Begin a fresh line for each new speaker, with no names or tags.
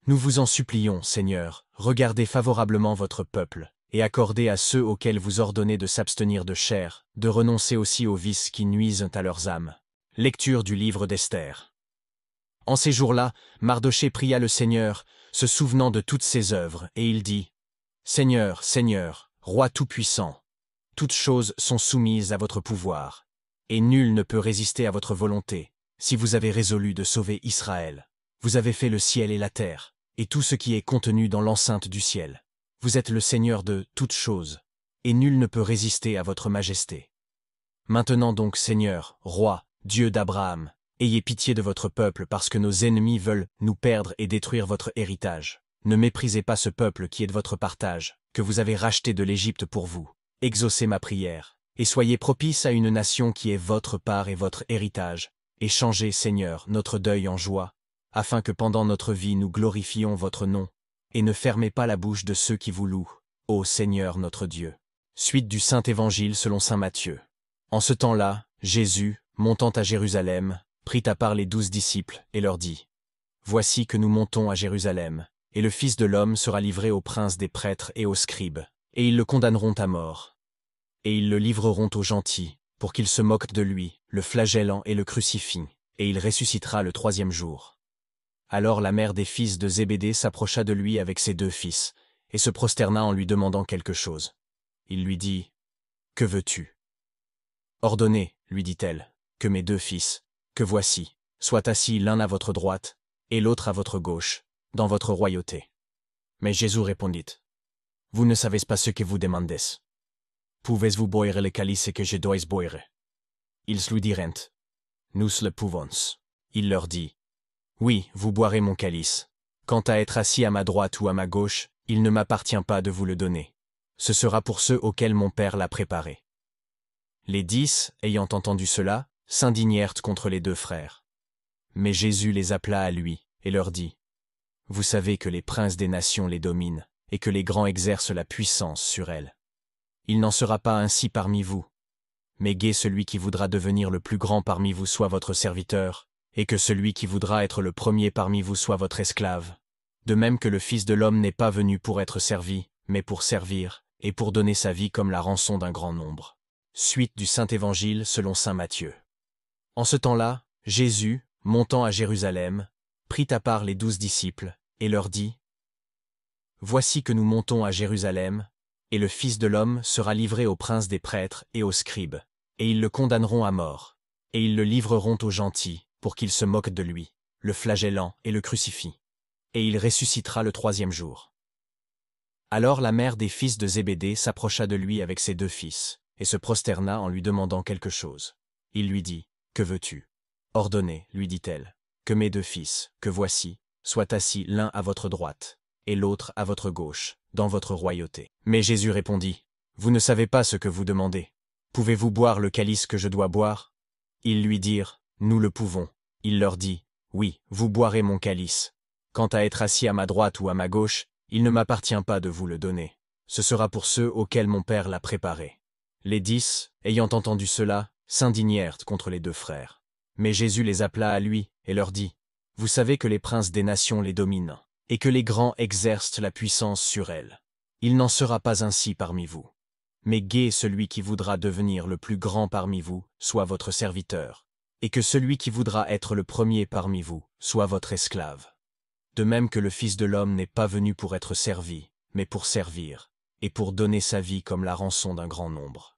Nous vous en supplions, Seigneur, regardez favorablement votre peuple, et accordez à ceux auxquels vous ordonnez de s'abstenir de chair, de renoncer aussi aux vices qui nuisent à leurs âmes. Lecture du livre d'Esther. En ces jours-là, Mardochée pria le Seigneur, se souvenant de toutes ses œuvres, et il dit : Seigneur, Seigneur, Roi tout-puissant, toutes choses sont soumises à votre pouvoir, et nul ne peut résister à votre volonté. Si vous avez résolu de sauver Israël, vous avez fait le ciel et la terre, et tout ce qui est contenu dans l'enceinte du ciel. Vous êtes le Seigneur de toutes choses, et nul ne peut résister à votre majesté. Maintenant donc, Seigneur, Roi, Dieu d'Abraham, ayez pitié de votre peuple parce que nos ennemis veulent nous perdre et détruire votre héritage. Ne méprisez pas ce peuple qui est de votre partage, que vous avez racheté de l'Égypte pour vous. Exaucez ma prière, et soyez propice à une nation qui est votre part et votre héritage, et changez, Seigneur, notre deuil en joie, afin que pendant notre vie nous glorifions votre nom, et ne fermez pas la bouche de ceux qui vous louent, ô Seigneur notre Dieu. Suite du Saint-Évangile selon saint Matthieu. En ce temps-là, Jésus, montant à Jérusalem, prit à part les 12 disciples, et leur dit : Voici que nous montons à Jérusalem, et le Fils de l'homme sera livré aux princes des prêtres et aux scribes, et ils le condamneront à mort. Et ils le livreront aux gentils, pour qu'ils se moquent de lui, le flagellant et le crucifient, et il ressuscitera le 3e jour. Alors la mère des fils de Zébédée s'approcha de lui avec ses 2 fils, et se prosterna en lui demandant quelque chose. Il lui dit : Que veux-tu ? Ordonnez, lui dit-elle, que mes 2 fils, que voici, soient assis l'un à votre droite, et l'autre à votre gauche, dans votre royauté. Mais Jésus répondit : Vous ne savez pas ce que vous demandez. Pouvez-vous boire le calice que je dois boire ? Ils lui dirent : Nous le pouvons. Il leur dit : Oui, vous boirez mon calice. Quant à être assis à ma droite ou à ma gauche, il ne m'appartient pas de vous le donner. Ce sera pour ceux auxquels mon Père l'a préparé. Les 10, ayant entendu cela, s'indignèrent contre les 2 frères. Mais Jésus les appela à lui, et leur dit : Vous savez que les princes des nations les dominent, et que les grands exercent la puissance sur elles. Il n'en sera pas ainsi parmi vous. Mais gai celui qui voudra devenir le plus grand parmi vous soit votre serviteur, et que celui qui voudra être le premier parmi vous soit votre esclave. De même que le Fils de l'homme n'est pas venu pour être servi, mais pour servir, et pour donner sa vie comme la rançon d'un grand nombre. Suite du Saint-Évangile selon saint Matthieu. En ce temps-là, Jésus, montant à Jérusalem, prit à part les 12 disciples, et leur dit : Voici que nous montons à Jérusalem, et le Fils de l'homme sera livré aux princes des prêtres et aux scribes, et ils le condamneront à mort, et ils le livreront aux gentils, pour qu'ils se moquent de lui, le flagellant et le crucifient. Et il ressuscitera le 3e jour. Alors la mère des fils de Zébédée s'approcha de lui avec ses 2 fils, et se prosterna en lui demandant quelque chose. Il lui dit : Que veux-tu ? Ordonnez, lui dit-elle, que mes 2 fils, que voici, soient assis l'un à votre droite, et l'autre à votre gauche, dans votre royauté. Mais Jésus répondit : Vous ne savez pas ce que vous demandez. Pouvez-vous boire le calice que je dois boire ? Ils lui dirent : Nous le pouvons. Il leur dit : Oui, vous boirez mon calice. Quant à être assis à ma droite ou à ma gauche, il ne m'appartient pas de vous le donner. Ce sera pour ceux auxquels mon Père l'a préparé. Les 10, ayant entendu cela, s'indignèrent contre les 2 frères. Mais Jésus les appela à lui, et leur dit : Vous savez que les princes des nations les dominent, et que les grands exercent la puissance sur elles. Il n'en sera pas ainsi parmi vous. Mais gai celui qui voudra devenir le plus grand parmi vous, soit votre serviteur, et que celui qui voudra être le premier parmi vous, soit votre esclave. De même que le Fils de l'homme n'est pas venu pour être servi, mais pour servir, et pour donner sa vie comme la rançon d'un grand nombre.